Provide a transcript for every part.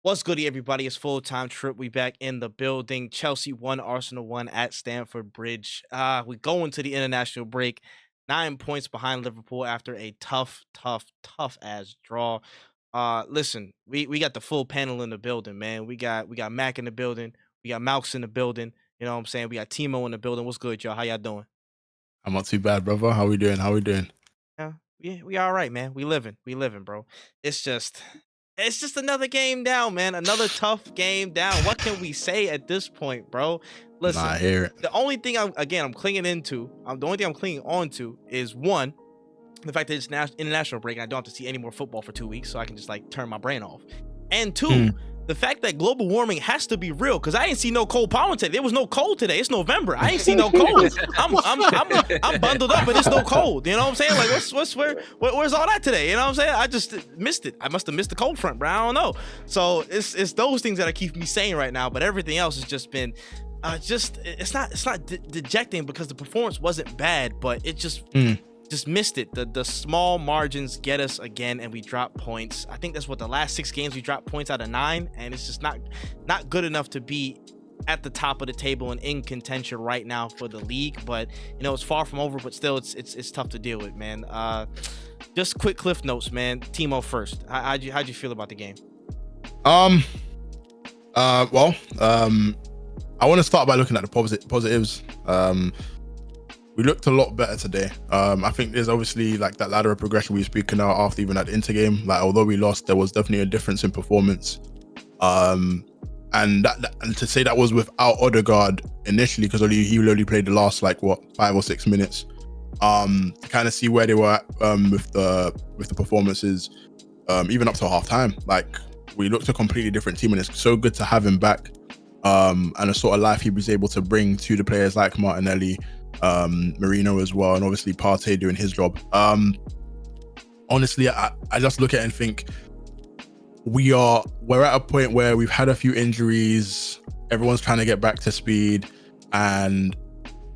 What's good, everybody? It's full-time trip. We back in the building. Chelsea 1, Arsenal 1 at Stamford Bridge. We go into the international break, 9 points behind Liverpool after a tough ass draw. Listen, we got the full panel in the building, man. We got Mac in the building. We got Malcz in the building. You know what I'm saying? We got Timo in the building. What's good, y'all? How y'all doing? I'm not too bad, brother. How we doing? Yeah, we all right, man. We living, bro. It's just another game down, man. Another tough game down. What can we say at this point, bro? Listen, I hear it. the only thing I'm clinging on to is one, the fact that it's international break and I don't have to see any more football for 2 weeks, so I can just like turn my brain off. And two, the fact that global warming has to be real, because I ain't see no cold pollen today. There was no cold today. It's November. I ain't see no cold. I'm bundled up, but it's no cold. You know what I'm saying? Like, where's all that today? You know what I'm saying? I just missed it. I must have missed the cold front, bro. I don't know. So it's those things that I keep me sane right now. But everything else has just been it's not dejecting, because the performance wasn't bad, but it just missed it. The small margins get us again, and we drop points. I think that's what the last 6 games we dropped points out of 9, and it's just not good enough to be at the top of the table and in contention right now for the league. But it's far from over, but still it's tough to deal with, man. Just quick cliff notes, man. Timo first. How'd you feel about the game? I want to start by looking at the positives. We looked a lot better today. I think there's obviously like that ladder of progression we were speaking about after even at the Inter game. Like, although we lost, there was definitely a difference in performance. And to say that was without Odegaard initially, because he only played the last 5 or 6 minutes. To kind of see where they were at with the performances, even up to half time. Like, we looked a completely different team, and it's so good to have him back. And the sort of life he was able to bring to the players like Martinelli, Marino as well, and obviously Partey doing his job. Honestly, I just look at it and think we're at a point where we've had a few injuries, everyone's trying to get back to speed, and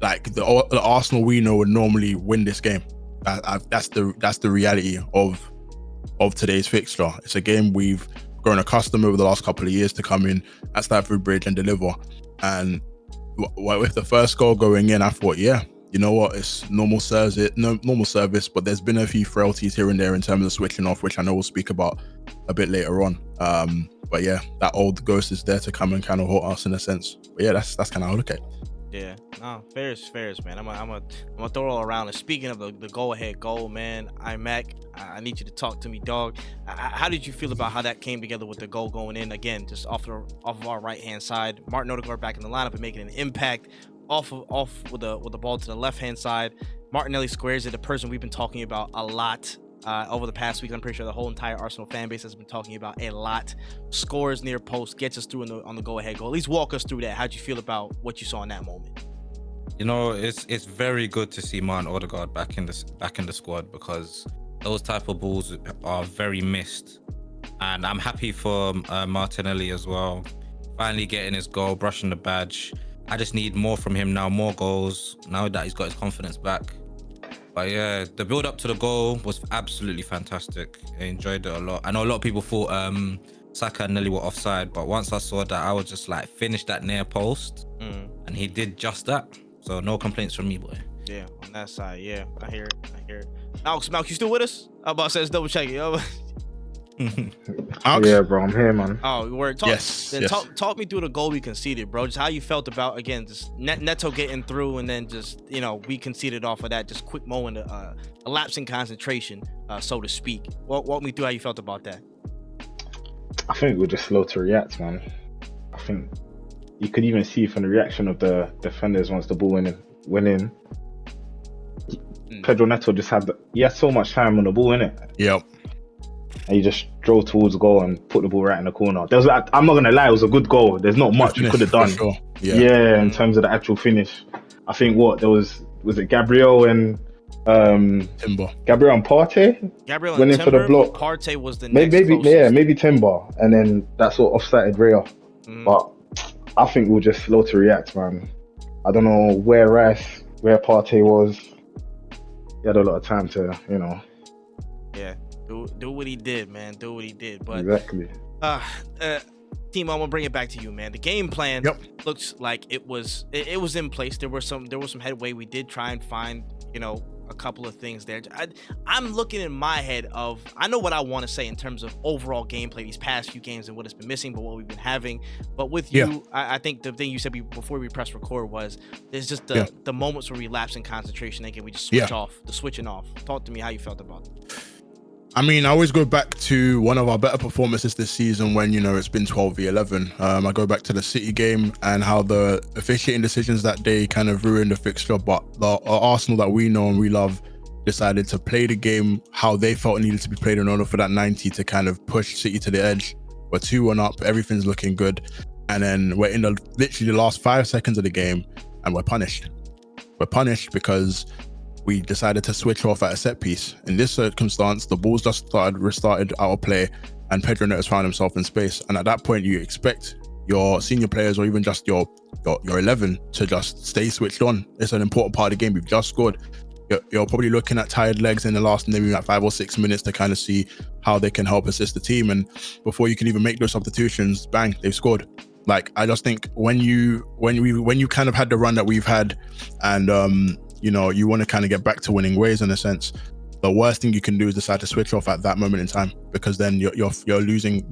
like the Arsenal we know would normally win this game. That's the reality of today's fixture. It's a game we've grown accustomed over the last couple of years to come in at Stamford Bridge and deliver. And with the first goal going in, I thought, yeah, you know what, it's normal service, but there's been a few frailties here and there in terms of switching off, which I know we'll speak about a bit later on. But yeah, that old ghost is there to come and kind of haunt us in a sense. But yeah, that's kind of how I look at it. Yeah, no, fair is, man. I'm gonna throw it all around. And speaking of the go-ahead goal, man, Mac, I need you to talk to me, dog. How did you feel about how that came together with the goal going in again, just off of our right-hand side? Martin Odegaard back in the lineup and making an impact off with the ball to the left-hand side. Martinelli squares it, a person we've been talking about a lot over the past week. I'm pretty sure the whole entire Arsenal fan base has been talking about a lot. Scores near post, gets us through on the go-ahead goal. At least walk us through that. How'd you feel about what you saw in that moment? It's very good to see Martin Odegaard back in the squad, because those type of balls are very missed, and I'm happy for Martinelli as well, finally getting his goal, brushing the badge. I just need more from him now, more goals now that he's got his confidence back. But yeah, the build up to the goal was absolutely fantastic. I enjoyed it a lot. I know a lot of people thought Saka and Nelly were offside, but once I saw that, I was just like, finish that near post, and he did just that. So no complaints from me, boy. Yeah, on that side, yeah, I hear it. Malcz, you still with us? I'm about to say, let's double check it. Yeah, bro, I'm here, man. Oh, word. Yes. Talk me through the goal we conceded, bro. Just how you felt about, again, just Neto getting through, and then just, we conceded off of that. Just quick moment, a lapse in concentration, so to speak. Walk me through how you felt about that. I think we're just slow to react, man. I think you could even see from the reaction of the defenders once the ball went in. Pedro Neto just had so much time on the ball, innit? Yep. And he just drove towards the goal and put the ball right in the corner. I'm not gonna lie, it was a good goal. There's not much you could have done. Sure. Yeah, in terms of the actual finish. I think was it Gabriel and Timber. Gabriel and Partey? Gabriel went and in Timber, for the block. Partey was the next maybe Timber, and then that sort of offsided Raya. But I think we're just slow to react, man. I don't know where Partey was. He had a lot of time to, Yeah, do what he did, man. Do what he did. But exactly. Timo, I'm gonna bring it back to you, man. The game plan looks like it was in place. There was some headway. We did try and find, a couple of things there. I'm looking in my head of, I know what I want to say in terms of overall gameplay these past few games and what has been missing, but what we've been having. But with you, I think the thing you said before we pressed record was there's just the moments where we lapse in concentration. Again, we just switch off, the switching off. Talk to me how you felt about it. I mean, I always go back to one of our better performances this season when, it's been 12v11. I go back to the City game and how the officiating decisions that day kind of ruined the fixture, but the Arsenal that we know and we love decided to play the game how they felt it needed to be played in order for that 90 to kind of push City to the edge. We're 2-1 up, everything's looking good. And then we're in literally the last 5 seconds of the game and we're punished. We're punished because we decided to switch off at a set piece. In this circumstance, the ball's just restarted out of play and Pedro Neto found himself in space. And at that point, you expect your senior players or even just your 11 to just stay switched on. It's an important part of the game. We've just scored. You're probably looking at tired legs in the last maybe like 5 or 6 minutes to kind of see how they can help assist the team. And before you can even make those substitutions, bang, they've scored. Like, I just think when you kind of had the run that we've had and you want to kind of get back to winning ways in a sense, the worst thing you can do is decide to switch off at that moment in time, because then you're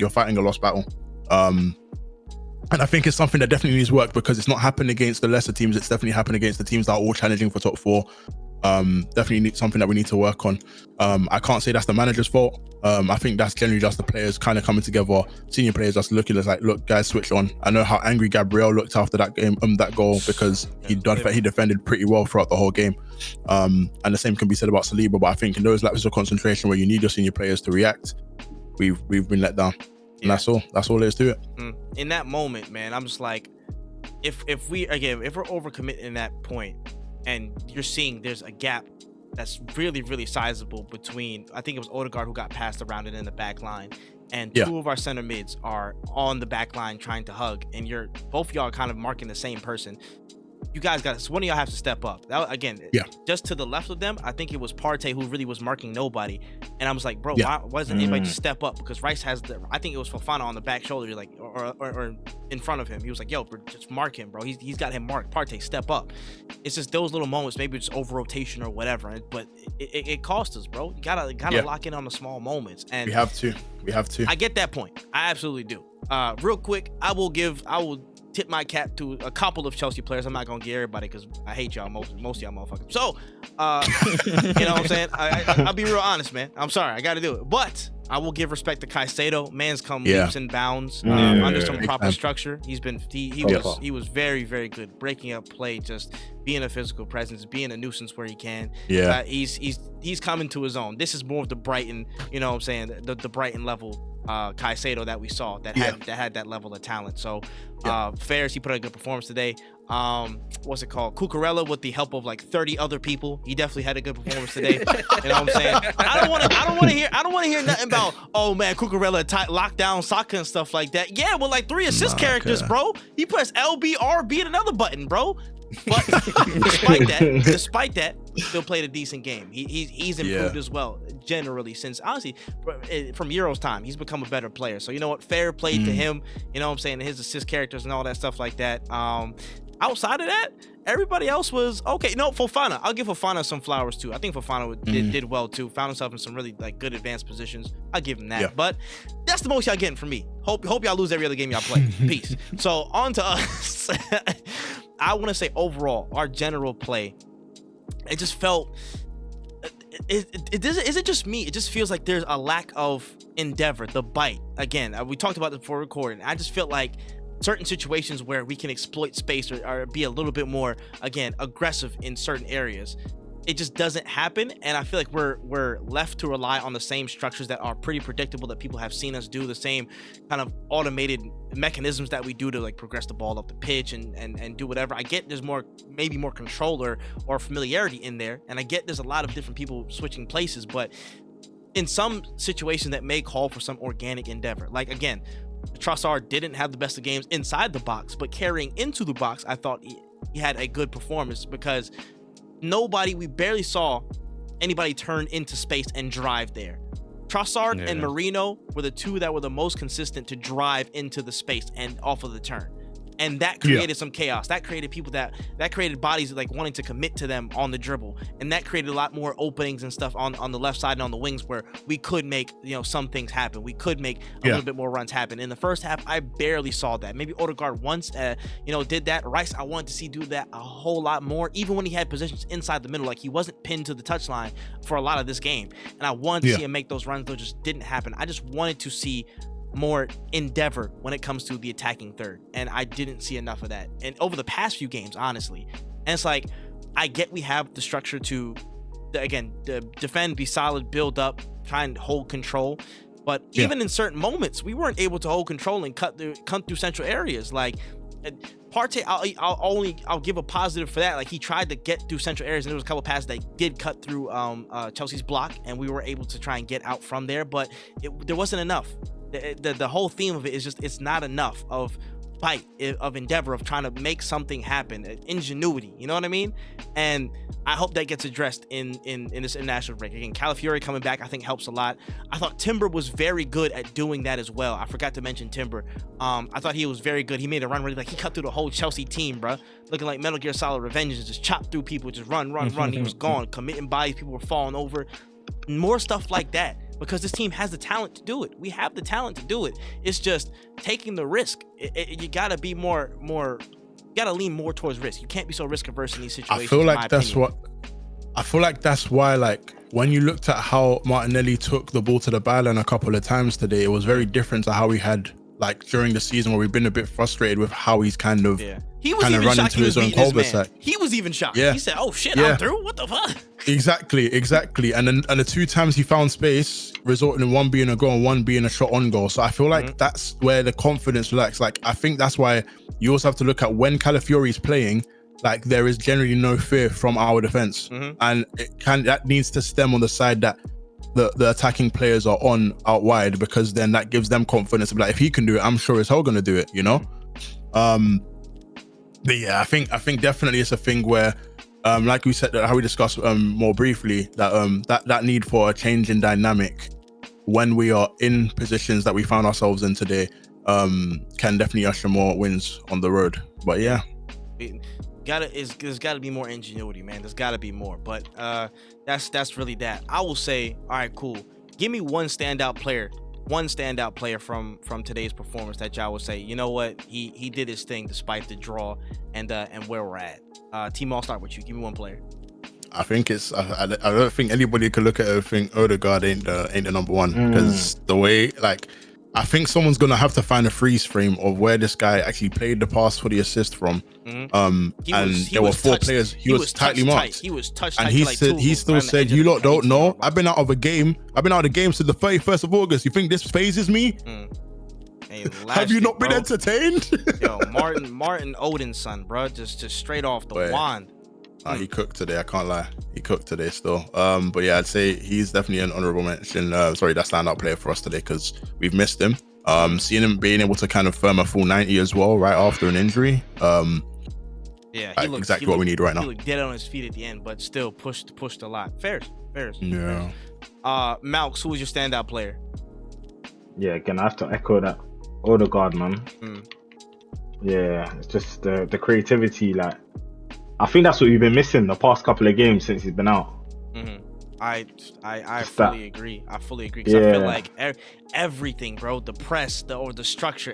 fighting a lost battle. And I think it's something that definitely needs work, because it's not happened against the lesser teams. It's definitely happened against the teams that are all challenging for top 4. Definitely something that we need to work on. I can't say that's the manager's fault. I think that's generally just the players kind of coming together, senior players just looking at like, look, guys, switch on. I know how angry Gabriel looked after that game, that goal, because he defended pretty well throughout the whole game. And the same can be said about Saliba, but I think in those lapses of concentration where you need your senior players to react, we've been let down. And that's all there is to it. In that moment, man, I'm just like, if we're overcommitting in that point, and you're seeing there's a gap that's really, really sizable between, I think it was Odegaard who got passed around it in the back line, and 2 of our center mids are on the back line trying to hug, and both of y'all are kind of marking the same person. You guys one of y'all have to step up. That, again, just to the left of them, I think it was Partey who really was marking nobody. And I was like, bro, why wasn't anybody just step up? Because Rice has I think it was Fofana on the back shoulder, like, or in front of him. He was like, yo, bro, just mark him, bro. He's got him marked. Partey, step up. It's just those little moments, maybe just over rotation or whatever. But it cost us, bro. You gotta lock in on the small moments. And we have to. I get that point. I absolutely do. Real quick, I will tip my cap to a couple of Chelsea players. I'm not gonna get everybody because I hate y'all, most of y'all motherfuckers. So you know what I'm saying, I'll be real honest, man. I'm sorry, I gotta do it, but I will give respect to Caicedo. Man's come leaps and bounds under some proper structure. He was very, very good breaking up play, just being a physical presence, being a nuisance where he can. He's coming to his own. This is more of the Brighton, you know what I'm saying, the Brighton level Caicedo that we saw that had that level of talent. So Ferris, he put a good performance today. What's it called? Cucurella, with the help of like 30 other people, he definitely had a good performance today. You know what I'm saying? I don't want to hear nothing about, oh man, Cucurella locked down Saka and stuff like that. Yeah, with like 3 assist characters, bro. He pressed LB, RB, and another button, bro. But despite that, he still played a decent game. He's improved as well, generally, since honestly from Euro's time, he's become a better player. So you know what, fair play to him. You know what I'm saying, his assist characters and all that stuff like that. Outside of that, everybody else was okay. No, Fofana, I'll give Fofana some flowers too. I think Fofana did well too. Found himself in some really like good advanced positions. I'll give him that. But that's the most y'all getting from me. Hope y'all lose every other game y'all play. Peace. So on to us. I want to say overall, our general play, it just felt. Is it just me? It just feels like there's a lack of endeavor, the bite. Again, we talked about this before recording. I just feel like certain situations where we can exploit space or be a little bit more, again, aggressive in certain areas, it just doesn't happen. And I feel like we're left to rely on the same structures that are pretty predictable, that people have seen us do, the same kind of automated mechanisms that we do to like progress the ball up the pitch and do whatever. I get there's maybe more control or familiarity in there, and I get there's a lot of different people switching places, but in some situations that may call for some organic endeavor, like again, Trossard didn't have the best of games inside the box, but carrying into the box, I thought he had a good performance, because we barely saw anybody turn into space and drive there. Trossard and Merino were the two that were the most consistent to drive into the space and off of the turn. And that created some chaos. That created people that created bodies like wanting to commit to them on the dribble. And that created a lot more openings and stuff on the left side and on the wings where we could make, some things happen. We could make a little bit more runs happen. In the first half, I barely saw that. Maybe Odegaard once, did that. Rice, I wanted to see do that a whole lot more, even when he had positions inside the middle. Like, he wasn't pinned to the touchline for a lot of this game. And I wanted to see him make those runs, though, just didn't happen. I just wanted to see more endeavor when it comes to the attacking third, and I didn't see enough of that. And over the past few games, honestly, and it's like, I get we have the structure to defend, be solid, build up, try and hold control, but even in certain moments we weren't able to hold control and cut through central areas. Like Partey, I'll give a positive for that. Like, he tried to get through central areas, and there was a couple passes that did cut through Chelsea's block, and we were able to try and get out from there, but there wasn't enough. The whole theme of it is just, it's not enough of fight, of endeavor, of trying to make something happen, ingenuity, you know what I mean? And I hope that gets addressed in this international break. Again, Calafiori coming back, I think, helps a lot. I thought Timber was very good at doing that as well. I forgot to mention Timber. I thought he was very good. He made a run where he cut through the whole Chelsea team, bro, looking like Metal Gear Solid Revengeance, just chopped through people, just run. He was gone, committing bodies, people were falling over. More stuff like that, because this team has the talent to do it. We have the talent to do it. It's just taking the risk. You gotta be more. You gotta lean more towards risk. You can't be so risk averse in these situations. I feel like that's why, like, when you looked at how Martinelli took the ball to the byline a couple of times today, it was very different to how we had, like, during the season, where we've been a bit frustrated with how he's kind of run into his own cul-de-sac. He was even shocked. He said, "Oh shit, I'm through. What the fuck?" Exactly. And the two times he found space, resulting in one being a goal and one being a shot on goal. So I feel like that's where the confidence lacks. Like, I think that's why you also have to look at when Calafiori is playing. Like, there is generally no fear from our defense, and that needs to stem on the side that the attacking players are on out wide, because then that gives them confidence. Like, if he can do it, I'm sure as hell gonna do it, But yeah, I think definitely it's a thing where, like we said, how we discussed more briefly, that need for a change in dynamic when we are in positions that we found ourselves in today, can definitely usher more wins on the road. But yeah, there's got to be more ingenuity, man. There's got to be more. But that's really that. I will say, all right, cool. Give me one standout player from today's performance that y'all would say, you know what, he did his thing despite the draw and where we're at. Timo, I'll start with you. Give me one player. I think it's I don't think anybody could look at it and think Odegaard ain't the number one, because the way, like, I think someone's gonna have to find a freeze frame of where this guy actually played the pass for the assist from. There were four players. He was tightly marked. He was touched. And he still said, "You lot don't know. I've been out of the game since the 31st of August. You think this phases me? Have you not been entertained?" Yo, Martin Odin's son, bro, just straight off the wand. He cooked today. I can't lie. He cooked today still. But yeah, I'd say he's definitely an honorable mention. That standout player for us today, because we've missed him. Seeing him being able to kind of firm a full 90 as well, right after an injury. He looked exactly what we need right now. He looked dead on his feet at the end, but still pushed a lot. Fair. Yeah. Malcz, who was your standout player? Yeah, again, I have to echo that. Odegaard, man. Yeah, it's just the creativity. Like, I think that's what we've been missing the past couple of games since he's been out. I fully agree. Because I feel like everything, bro, the press, the structure,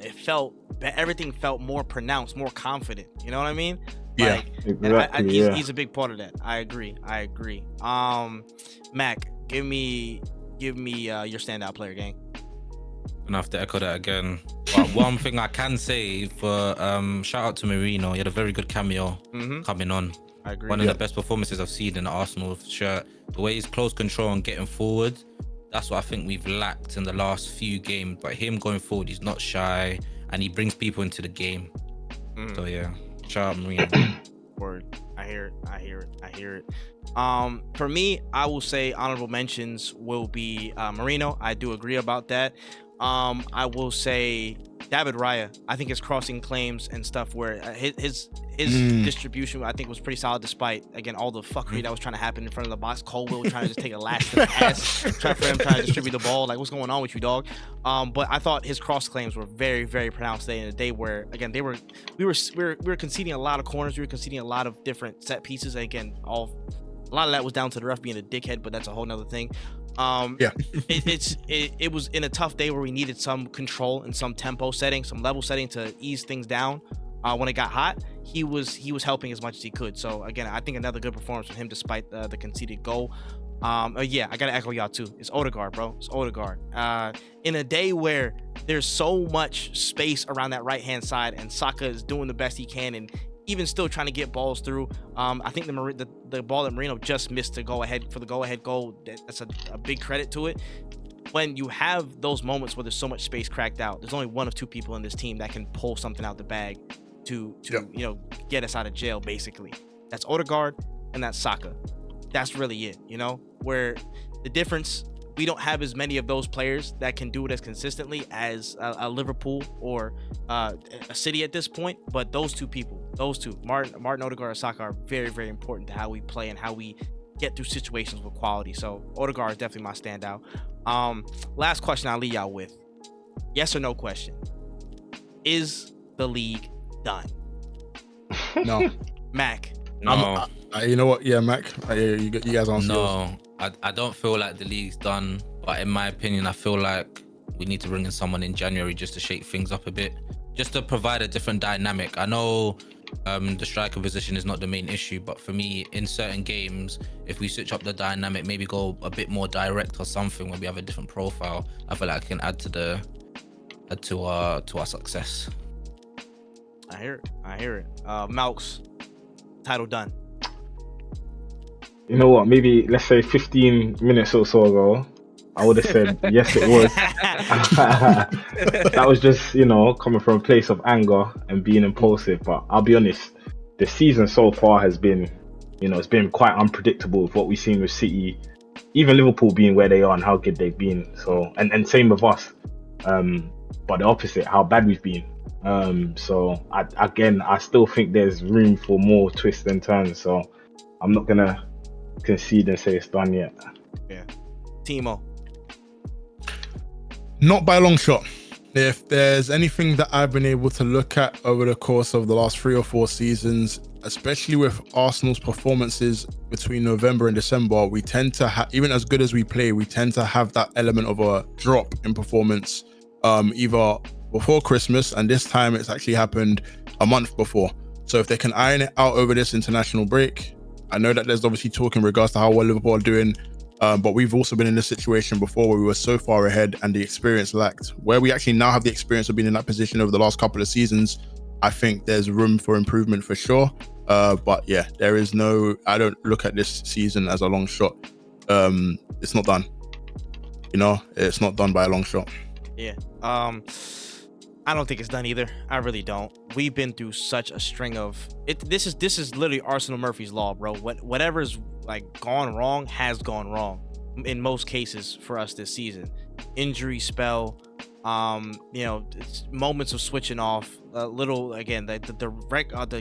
everything felt more pronounced, more confident. You know what I mean? Yeah, exactly. He's a big part of that. I agree. Mac, give me your standout player, gang. And I have to echo that again. But one thing I can say for shout out to Merino, he had a very good cameo coming on. I agree. One of the best performances I've seen in the Arsenal shirt. The way he's close control and getting forward, that's what I think we've lacked in the last few games. But him going forward, he's not shy and he brings people into the game. So yeah, shout out Merino. Word. I hear it. For me, I will say honorable mentions will be Merino. I do agree about that. I will say David Raya. I think his crossing claims and stuff where his distribution I think was pretty solid despite again all the fuckery that was trying to happen in front of the box. Colville trying to just take a last pass, trying to distribute the ball. Like, what's going on with you, dog? But I thought his cross claims were very, very pronounced today in a day where again we were conceding a lot of corners, we were conceding a lot of different set pieces. And again, a lot of that was down to the ref being a dickhead, but that's a whole nother thing. It was in a tough day where we needed some control and some tempo setting, some level setting to ease things down. When it got hot, he was helping as much as he could. So again, I think another good performance from him despite the conceded goal. Yeah, I gotta echo y'all too. It's Odegaard, bro. It's Odegaard. In a day where there's so much space around that right hand side, and Saka is doing the best he can, and even still trying to get balls through. I think the ball that Marino just missed to go ahead for the go-ahead goal, that's a big credit to it. When you have those moments where there's so much space cracked out, there's only one of two people in this team that can pull something out the bag to get us out of jail, basically. That's Odegaard and that's Saka. That's really it, where the difference, we don't have as many of those players that can do it as consistently as a Liverpool or a City at this point. But those two, Martin Odegaard and Saka, are very, very important to how we play and how we get through situations with quality. So Odegaard is definitely my standout. Last question I'll leave y'all with. Yes or no question. Is the league done? No. Mac. No. You know what? Yeah, Mac. You guys answer. No. I don't feel like the league's done, but in my opinion, I feel like we need to bring in someone in January just to shake things up a bit, just to provide a different dynamic. I know the striker position is not the main issue, but for me, in certain games, if we switch up the dynamic, maybe go a bit more direct or something, where we have a different profile, I feel like I can add to our success. I hear it. Malcz, title done. You know what? Maybe let's say 15 minutes or so ago, I would have said yes, it was. That was just coming from a place of anger and being impulsive. But I'll be honest, the season so far has been, it's been quite unpredictable with what we've seen with City, even Liverpool being where they are and how good they've been. So and same with us, but the opposite, how bad we've been. So I still think there's room for more twists and turns. So I'm not gonna concede and say it's done yet. Yeah. Timo. Not by a long shot. If there's anything that I've been able to look at over the course of the last 3 or 4 seasons, especially with Arsenal's performances between November and December, we tend to have, even as good as we play, we tend to have that element of a drop in performance, either before Christmas, and this time it's actually happened a month before. So if they can iron it out over this international break, I know that there's obviously talk in regards to how well Liverpool are doing, but we've also been in this situation before where we were so far ahead and the experience lacked. Where we actually now have the experience of being in that position over the last couple of seasons, I think there's room for improvement for sure. But yeah, I don't look at this season as a long shot. It's not done. It's not done by a long shot. Yeah. I don't think it's done either. I really don't. We've been through such a string of it. This is literally Arsenal Murphy's Law, bro. Whatever's gone wrong has gone wrong in most cases for us this season. Injury spell, it's moments of switching off. The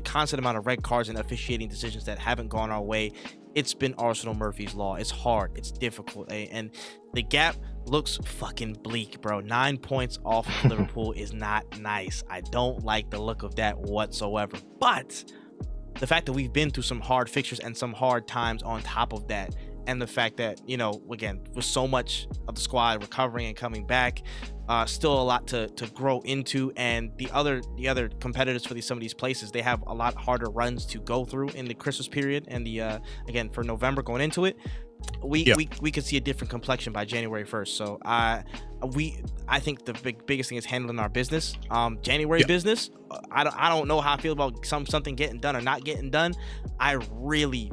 constant amount of red cards and officiating decisions that haven't gone our way. It's been Arsenal Murphy's Law. It's hard. It's difficult, and the gap looks fucking bleak, bro. 9 points off of Liverpool is not nice. I don't like the look of that whatsoever. But the fact that we've been through some hard fixtures and some hard times on top of that, and the fact that, again, with so much of the squad recovering and coming back, still a lot to grow into, and the other competitors for some of these places, they have a lot harder runs to go through in the Christmas period, and again for November going into it. We could see a different complexion by January 1st. So I think the biggest thing is handling our business. January business. I don't know how I feel about something getting done or not getting done. I really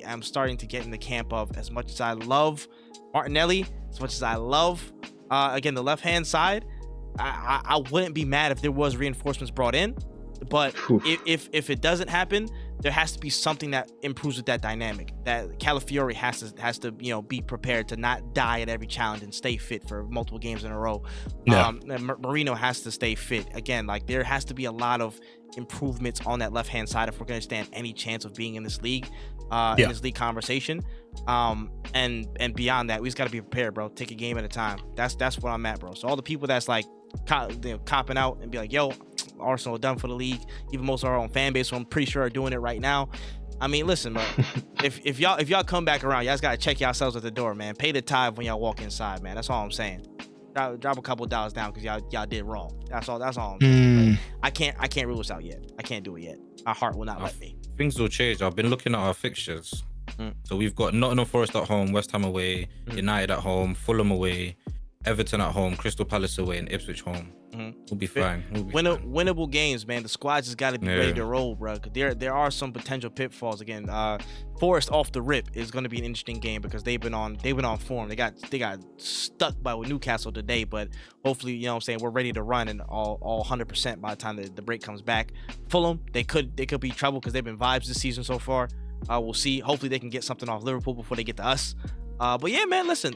am starting to get in the camp of, as much as I love Martinelli, as much as I love again the left hand side, I wouldn't be mad if there was reinforcements brought in. But if it doesn't happen, there has to be something that improves with that dynamic. That Calafiori has to be prepared to not die at every challenge and stay fit for multiple games in a row. Yeah. Marino has to stay fit. Again, like there has to be a lot of improvements on that left-hand side if we're going to stand any chance of being in this league, in this league conversation. And beyond that, we just got to be prepared, bro. Take a game at a time. That's where I'm at, bro. So all the people that's like copping out and be like, yo, Arsenal done for the league, even most of our own fan base, so I'm pretty sure are doing it right now. I mean, listen, bro. if y'all come back around, y'all just gotta check yourselves at the door, man. Pay the tithe when y'all walk inside, man. That's all I'm saying. Drop a couple dollars down because y'all did wrong. That's all I'm saying. I can't rule this out yet. I can't do it yet. My heart will not let me. Things will change. I've been looking at our fixtures. So we've got Nottingham Forest at home, West Ham away, United at home, Fulham away, Everton at home, Crystal Palace away, and Ipswich home. We'll be fine. Winnable games, man. The squad just got to be ready to roll, bro. There are some potential pitfalls. Again, Forest off the rip is going to be an interesting game because they've been on form. They got stuck by Newcastle today, but hopefully, you know what I'm saying, we're ready to run and all 100% by the time the break comes back. Fulham, they could be trouble because they've been vibes this season so far. We'll see. Hopefully, they can get something off Liverpool before they get to us. But yeah, man, listen,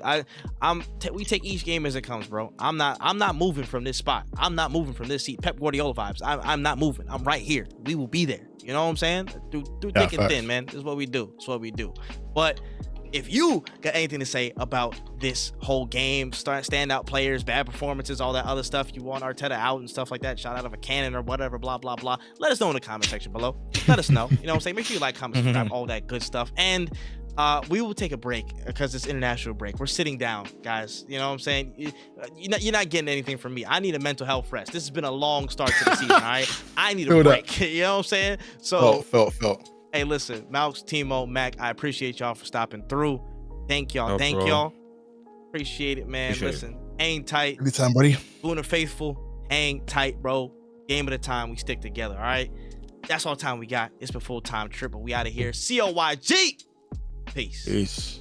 we take each game as it comes, bro. I'm not moving from this spot. I'm not moving from this seat. Pep Guardiola vibes. I'm not moving. I'm right here. We will be there. You know what I'm saying? Through thick and thin, man. This is what we do. It's what we do. But if you got anything to say about this whole game, standout players, bad performances, all that other stuff, you want Arteta out and stuff like that, shot out of a cannon or whatever, blah, blah, blah, let us know in the comment section below. Let us know. You know what I'm saying? Make sure you like, comment, subscribe, all that good stuff. And we will take a break because it's international break. We're sitting down, guys. You know what I'm saying? You're not getting anything from me. I need a mental health rest. This has been a long start to the season, all right? I need a break. You know what I'm saying? So, felt. Hey, listen, Malcz, Timo, Mac, I appreciate y'all for stopping through. Thank y'all. No, Thank bro. y'all. Appreciate it, man. Listen, hang tight. Anytime, buddy. Boone and Faithful, hang tight, bro. Game at a time, we stick together, all right? That's all the time we got. It's been full time triple. We out of here. COYG. Peace.